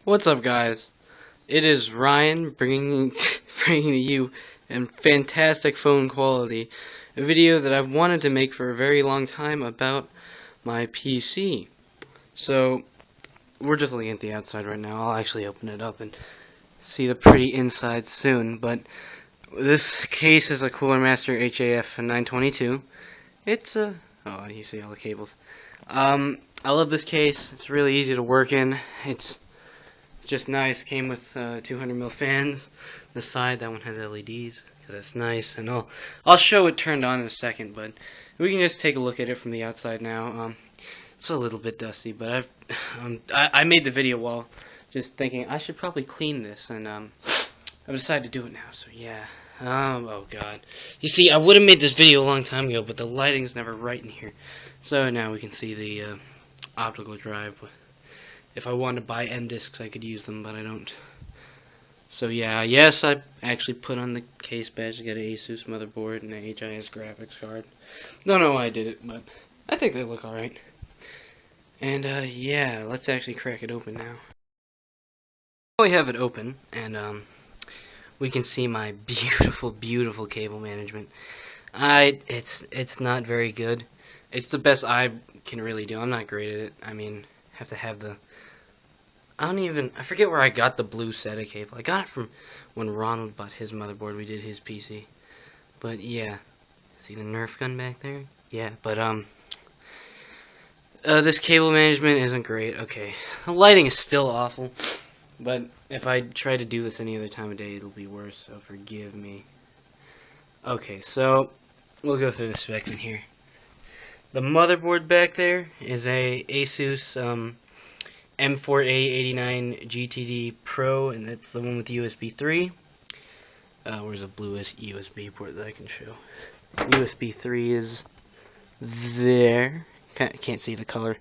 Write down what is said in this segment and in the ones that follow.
What's up, guys? It is Ryan bringing bringing to you in fantastic phone quality a video that I've wanted to make for a very long time about my PC. So we're just looking at the outside right now. I'll actually open it up and see the pretty inside soon. But this case is a Cooler Master HAF 922. It's a you see all the cables. I love this case. It's really easy to work in. It's just nice. Came with 200mm fans. The side, that one has LEDs. That's nice, and I'll show it turned on in a second. But we can just take a look at it from the outside now. It's a little bit dusty, but I made the video while just thinking I should probably clean this, and I've decided to do it now. So yeah. Oh god. You see, I would have made this video a long time ago, but the lighting's never right in here. So now we can see the optical drive. If I wanted to buy M discs, I could use them, but I don't. So yeah, yes, I actually put on the case badge to get an Asus motherboard and an HIS graphics card. Don't know why I did it, but I think they look alright. And yeah, let's actually crack it open now. We have it open, and we can see my beautiful cable management. It's not very good. It's the best I can really do. I'm not great at it. I mean, have to have the I forget where I got the blue SATA cable. I got it from when Ronald bought his motherboard. We did his PC. But yeah, see the Nerf gun back there? Yeah, but this cable management isn't great. Okay, the lighting is still awful, but if I try to do this any other time of day, it'll be worse. So forgive me. Okay, so we'll go through the specs in here. The motherboard back there is a Asus M4A89 GTD Pro, and that's the one with USB 3. Where's the bluest USB port that I can show? USB 3 is there. Can't see the color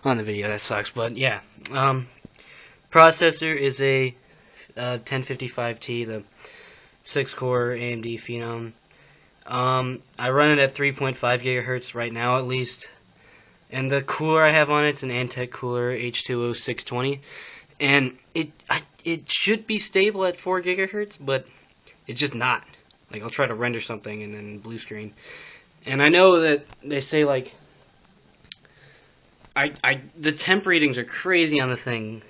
on the video, that sucks, but yeah. Processor is a 1055T, the 6-core AMD Phenom. I run it at 3.5 gigahertz right now, at least. And the cooler I have on it's an Antec cooler H2O 620, and it should be stable at 4 gigahertz, but it's just not. Like, I'll try to render something and then blue screen. And I know that they say, like, the temp readings are crazy on the thing.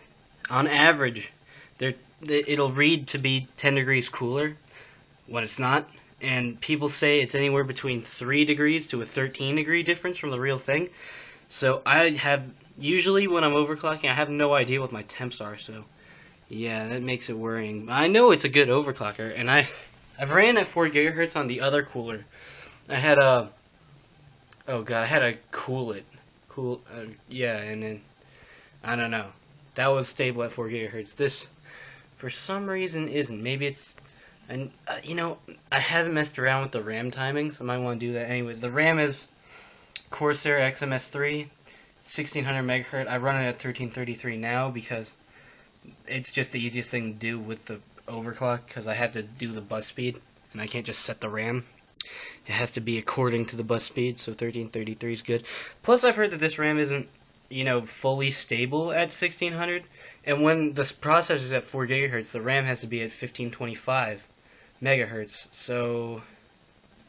On average, it'll read to be 10 degrees cooler when it's not. And people say it's anywhere between 3 degrees to a 13 degree difference from the real thing. So I have, usually when I'm overclocking, I have no idea what my temps are. So yeah, that makes it worrying. I know it's a good overclocker, and I've ran at 4 gigahertz on the other cooler. I had a Coolit. Yeah, and then I don't know. That was stable at 4 gigahertz. This, for some reason, isn't. Maybe it's, and you know, I haven't messed around with the RAM timings. I might want to do that anyway. The RAM is Corsair XMS3, 1600 megahertz. I run it at 1333 now because it's just the easiest thing to do with the overclock, because I have to do the bus speed and I can't just set the RAM. It has to be according to the bus speed, so 1333 is good. Plus, I've heard that this RAM isn't, you know, fully stable at 1600, and when the processor is at 4 gigahertz, the RAM has to be at 1525 megahertz. So,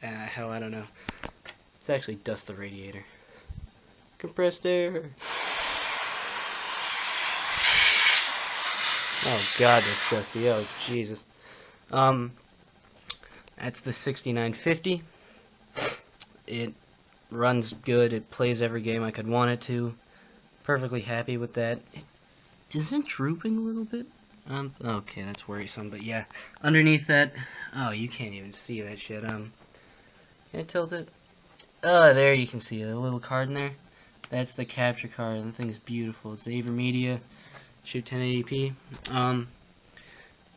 hell, I don't know. Let's actually dust the radiator. Compressed air. Oh god, that's dusty. Oh Jesus. That's the 6950. It runs good. It plays every game I could want it to. Perfectly happy with that. Isn't drooping a little bit? Okay, that's worrisome. But yeah, underneath that. Oh, you can't even see that shit. Can I tilt it? Oh, there you can see a little card in there. That's the capture card. The thing's beautiful. It's AverMedia. Shoot 1080p.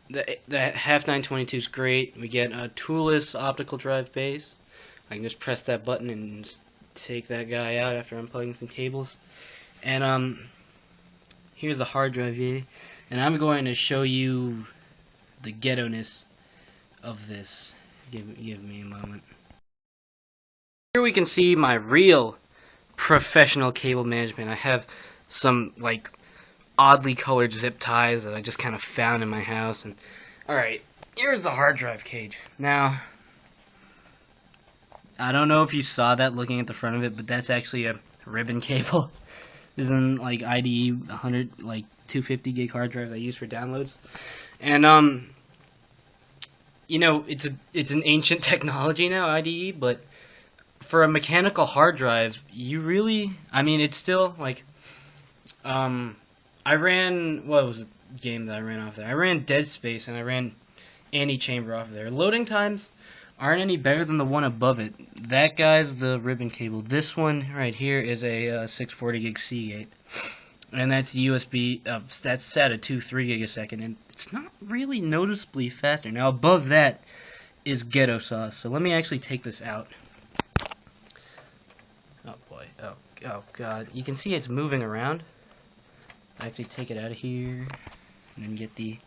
The HAF 922 is great. We get a toolless optical drive base. I can just press that button and just take that guy out after unplugging some cables. And here's the hard drive here. And I'm going to show you the ghetto-ness of this. Give me a moment. Here we can see my real professional cable management. I have some, like, oddly colored zip ties that I just kind of found in my house. And alright, here's the hard drive cage. Now, I don't know if you saw that looking at the front of it, but that's actually a ribbon cable. This is an like IDE 100 like 250 gig hard drive I use for downloads. And you know, it's an ancient technology now, IDE, but for a mechanical hard drive, you really, I mean, it's still like I ran, what was the game that I ran off there? I ran Dead Space and I ran Anti-Chamber off there. Loading times aren't any better than the one above it. That guy's the ribbon cable. This one right here is a 640 gig Seagate, and that's USB. That's SATA 2 3 gig a second, and it's not really noticeably faster. Now above that is ghetto sauce. So let me actually take this out. Oh boy. Oh god. You can see it's moving around. I actually take it out of here and then get the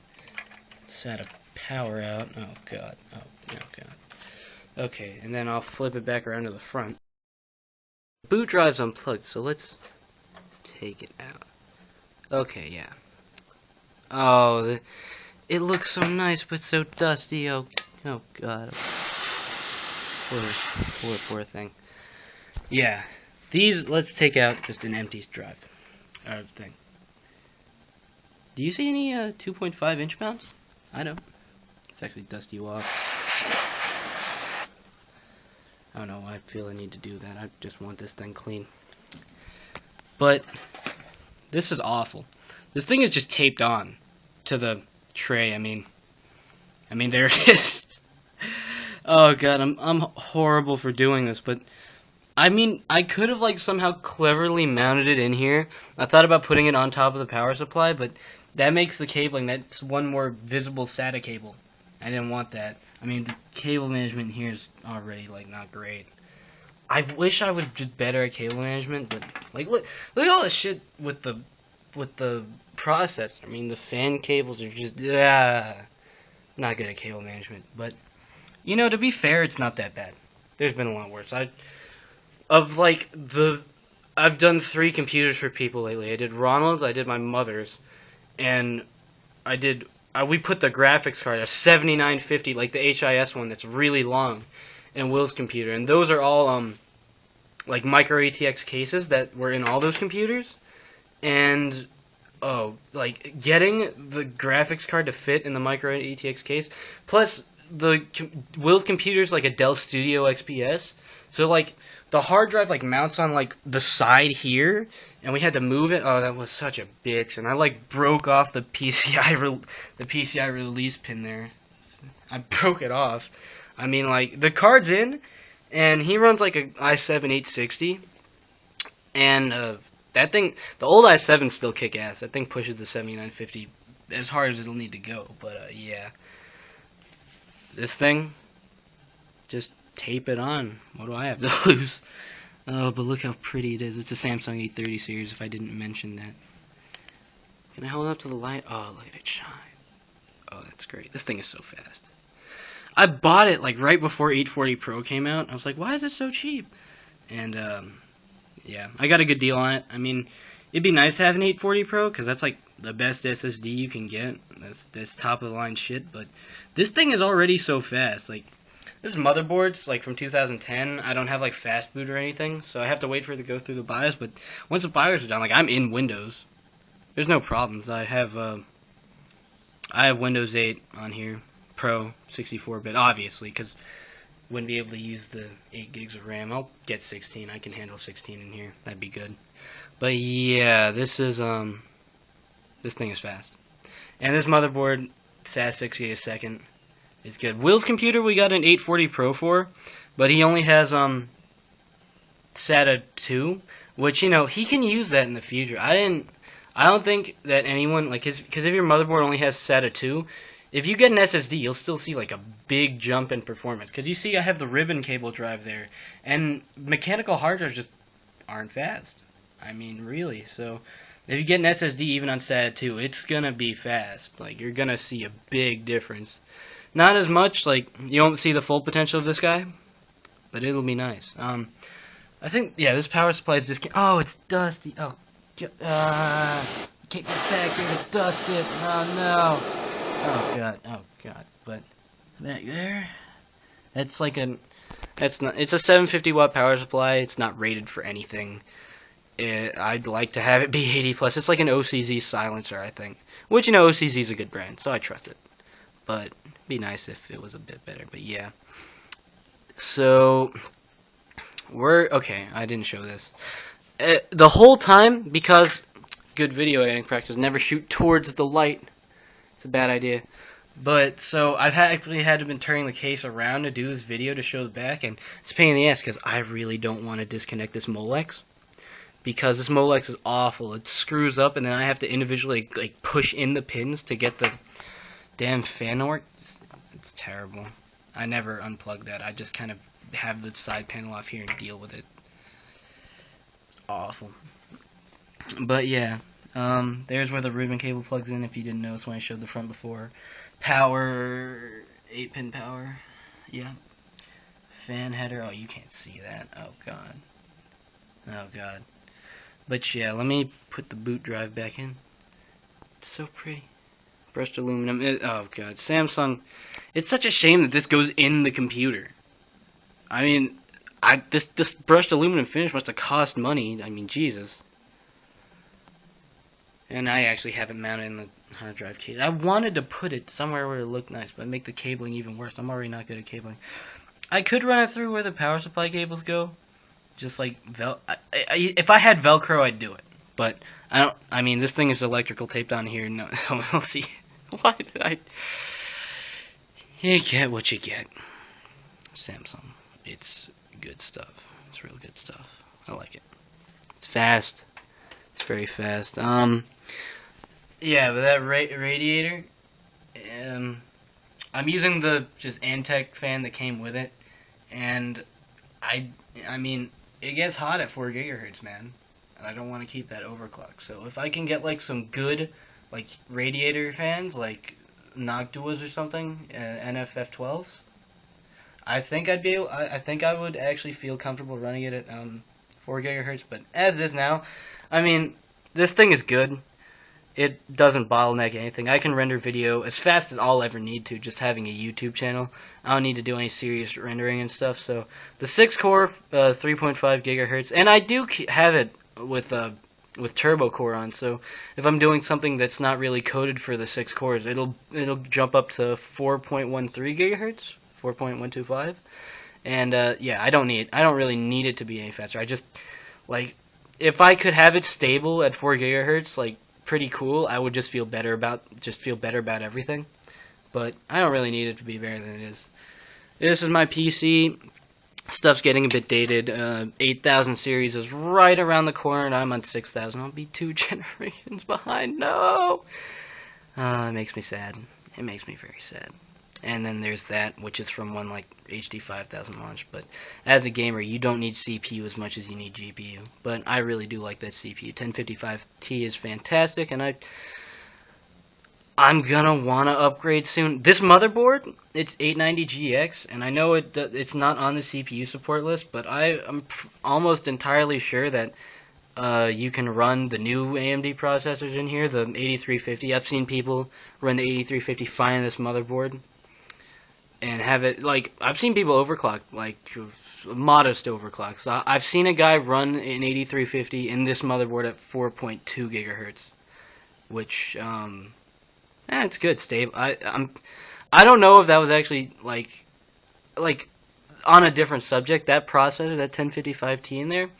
SATA power out. Oh god. Oh god. Okay, and then I'll flip it back around to the front. Boot drive's unplugged, so let's take it out. Okay, yeah. Oh, it looks so nice, but so dusty. Oh god. Poor thing. Yeah, these, let's take out just an empty drive. Thing. Do you see any 2.5 inch mounts? I don't. It's actually dust you off. I don't know why I feel I need to do that. I just want this thing clean. But this is awful. This thing is just taped on to the tray. I mean there it is. Oh god, I'm horrible for doing this, but I mean, I could have like somehow cleverly mounted it in here. I thought about putting it on top of the power supply, but that makes the cabling, that's one more visible SATA cable. I didn't want that. I mean, the cable management here is already like not great. I wish I was just better at cable management, but like look at all this shit with the processor. I mean, the fan cables are just not good at cable management. But you know, to be fair, it's not that bad. There's been a lot worse. I've done 3 computers for people lately. I did Ronald's, I did my mother's, and I did. We put the graphics card, a 7950, like the HIS one that's really long, in Will's computer, and those are all like micro ATX cases that were in all those computers, and like getting the graphics card to fit in the micro ATX case, plus Will's computer's like a Dell Studio XPS, so like the hard drive like mounts on like the side here, and we had to move it. Oh, that was such a bitch. And I like broke off the PCI release pin there. I broke it off. I mean, like the card's in, and he runs like a i7-860, and that thing, the old i7 still kick ass. That thing pushes the 7950 as hard as it'll need to go. But yeah, this thing, just tape it on. What do I have to lose? Oh, but look how pretty it is. It's a Samsung 830 series, if I didn't mention that. Can I hold it up to the light? Oh, look at it shine. Oh, that's great. This thing is so fast. I bought it like right before 840 Pro came out. I was like, why is it so cheap? And yeah, I got a good deal on it. I mean, it'd be nice to have an 840 Pro, because that's like the best SSD you can get. That's top of the line shit. But this thing is already so fast. Like, this motherboard's like from 2010. I don't have like fast boot or anything, so I have to wait for it to go through the BIOS. But once the BIOS is done, like I'm in Windows. There's no problems. I have Windows 8 on here, Pro 64-bit, obviously, because wouldn't be able to use the 8 gigs of RAM. I'll get 16. I can handle 16 in here. That'd be good. But yeah, this is this thing is fast. And this motherboard, SAS 6 gig a second. It's good. Will's computer we got an 840 Pro for, but he only has SATA 2, which, you know, he can use that in the future. I don't think that anyone, like, because if your motherboard only has SATA 2, if you get an SSD, you'll still see like a big jump in performance. Because you see, I have the ribbon cable drive there, and mechanical hard drives just aren't fast. I mean, really. So if you get an SSD even on SATA 2, it's gonna be fast. Like, you're gonna see a big difference. Not as much, like, you won't see the full potential of this guy, but it'll be nice. I think, yeah, this power supply is just, oh, it's dusty. Oh, kick it back here to dust it. Oh no. Oh god. But back there, that's like it's a 750 watt power supply. It's not rated for anything. I'd like to have it be 80 plus. It's like an OCZ silencer, I think. Which, you know, OCZ is a good brand, so I trust it. But it'd be nice if it was a bit better. But yeah. So okay. I didn't show this the whole time because good video editing practice. Never shoot towards the light. It's a bad idea. But, so, I've actually had to been turning the case around to do this video to show the back, and it's a pain in the ass, because I really don't want to disconnect this Molex, because this Molex is awful. It screws up, and then I have to individually, like, push in the pins to get the damn fan to work. It's terrible. I never unplug that. I just kind of have the side panel off here and deal with it. It's awful. But, yeah. There's where the ribbon cable plugs in, if you didn't notice when I showed the front before. Power, 8-pin power, yeah. Fan header, oh, you can't see that, oh god. But yeah, let me put the boot drive back in. It's so pretty. Brushed aluminum, oh god, Samsung. It's such a shame that this goes in the computer. I mean, this brushed aluminum finish must have cost money, I mean, Jesus. And I actually have it mounted in the hard drive case. I wanted to put it somewhere where it looked nice, but make the cabling even worse. I'm already not good at cabling. I could run it through where the power supply cables go. Just like, if I had Velcro, I'd do it. But, I mean, this thing is electrical taped on here. No one will see. Why did I? You get what you get. Samsung. It's good stuff. It's real good stuff. I like it. It's fast. It's very fast. Yeah, but that radiator, I'm using the just Antec fan that came with it, and I mean, it gets hot at 4 gigahertz, man, and I don't want to keep that overclock. So if I can get like some good, like radiator fans, like Noctuas or something, NFF12s, I think I'd be able. I think I would actually feel comfortable running it at 4 gigahertz. But as is now, I mean, this thing is good. It doesn't bottleneck anything. I can render video as fast as I'll ever need to, just having a YouTube channel. I don't need to do any serious rendering and stuff. So the 6-core, 3.5 gigahertz, and I do have it with turbo core on. So if I'm doing something that's not really coded for the 6 cores, it'll jump up to 4.13 gigahertz, 4.125. And yeah, I don't really need it to be any faster. I just like if I could have it stable at 4 gigahertz, like pretty cool. I would just feel better about everything. But I don't really need it to be better than it is. This is my PC. Stuff's getting a bit dated. 8000 series is right around the corner, and I'm on 6000. I'll be 2 generations behind. No! It makes me sad. It makes me very sad. And then there's that, which is from one like HD 5000 launch. But as a gamer, you don't need CPU as much as you need GPU. But I really do like that CPU. 1055T is fantastic, and I'm gonna wanna upgrade soon. This motherboard, it's 890GX, and I know it's not on the CPU support list, but I'm almost entirely sure that you can run the new AMD processors in here, the 8350. I've seen people run the 8350 fine on this motherboard and have it, like, I've seen people overclock, like, modest overclocks. So I've seen a guy run an 8350 in this motherboard at 4.2 gigahertz, which, it's good, stable. I don't know if that was actually, like, on a different subject, that processor, that 1055T in there,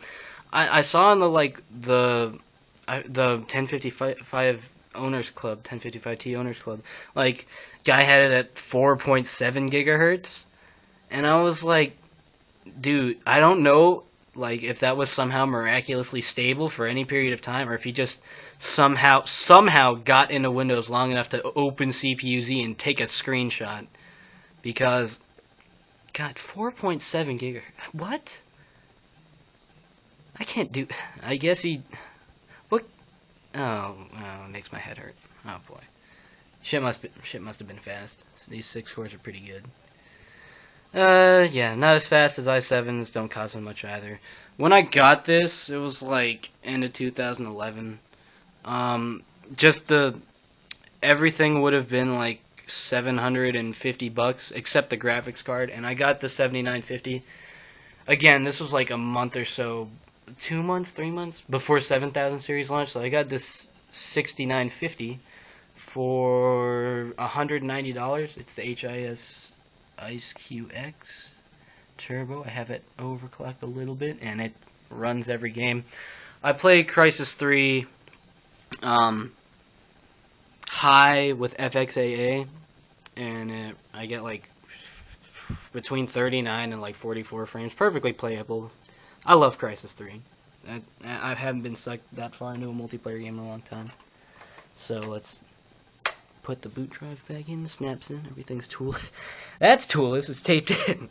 I saw in the 1055 owners club, 1055T owners club, like, guy had it at 4.7 gigahertz, and I was like, dude, I don't know, like, if that was somehow miraculously stable for any period of time, or if he just somehow got into Windows long enough to open CPU-Z and take a screenshot, because, God, 4.7 gigahertz, what? I can't do, I guess what, oh, it makes my head hurt, oh boy. Shit must have been fast. These 6 cores are pretty good. Yeah, not as fast as i7s, don't cost as much either. When I got this, it was like end of 2011. just everything would have been like $750 except the graphics card, and I got the 7950. Again, this was like a month or so, 2 months, 3 months before 7000 series launched, so I got this 6950 for $190. It's the HIS Ice QX Turbo. I have it overclocked a little bit, and it runs every game. I play Crysis 3 high with FXAA, and I get like between 39 and like 44 frames. Perfectly playable. I love Crysis 3. I haven't been sucked that far into a multiplayer game in a long time. So let's put the boot drive back in, snaps in, everything's toolless. That's toolless, it's taped in.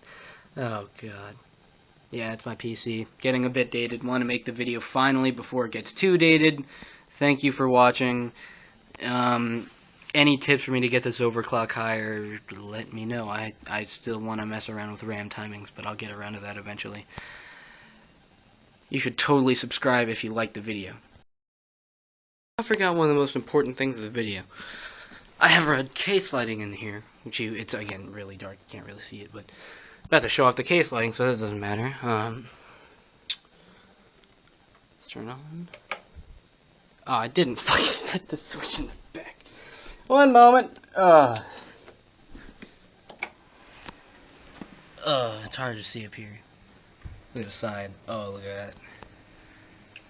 Oh god. Yeah, it's my PC. Getting a bit dated. Want to make the video finally before it gets too dated. Thank you for watching. Any tips for me to get this overclock higher, let me know. I still want to mess around with RAM timings, but I'll get around to that eventually. You should totally subscribe if you liked the video. I forgot one of the most important things of the video. I have red case lighting in here, which it's again really dark, you can't really see it, but I'm about to show off the case lighting, so this doesn't matter. Let's turn on. Oh, I didn't fucking put the switch in the back. One moment. It's hard to see up here. Look at the side. Oh, look at that.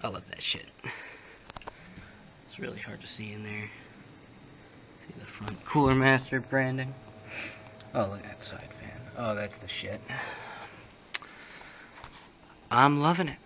I love that shit. It's really hard to see in there. See the front. Cooler Master branding. Oh, look at that side fan. Oh, that's the shit. I'm loving it.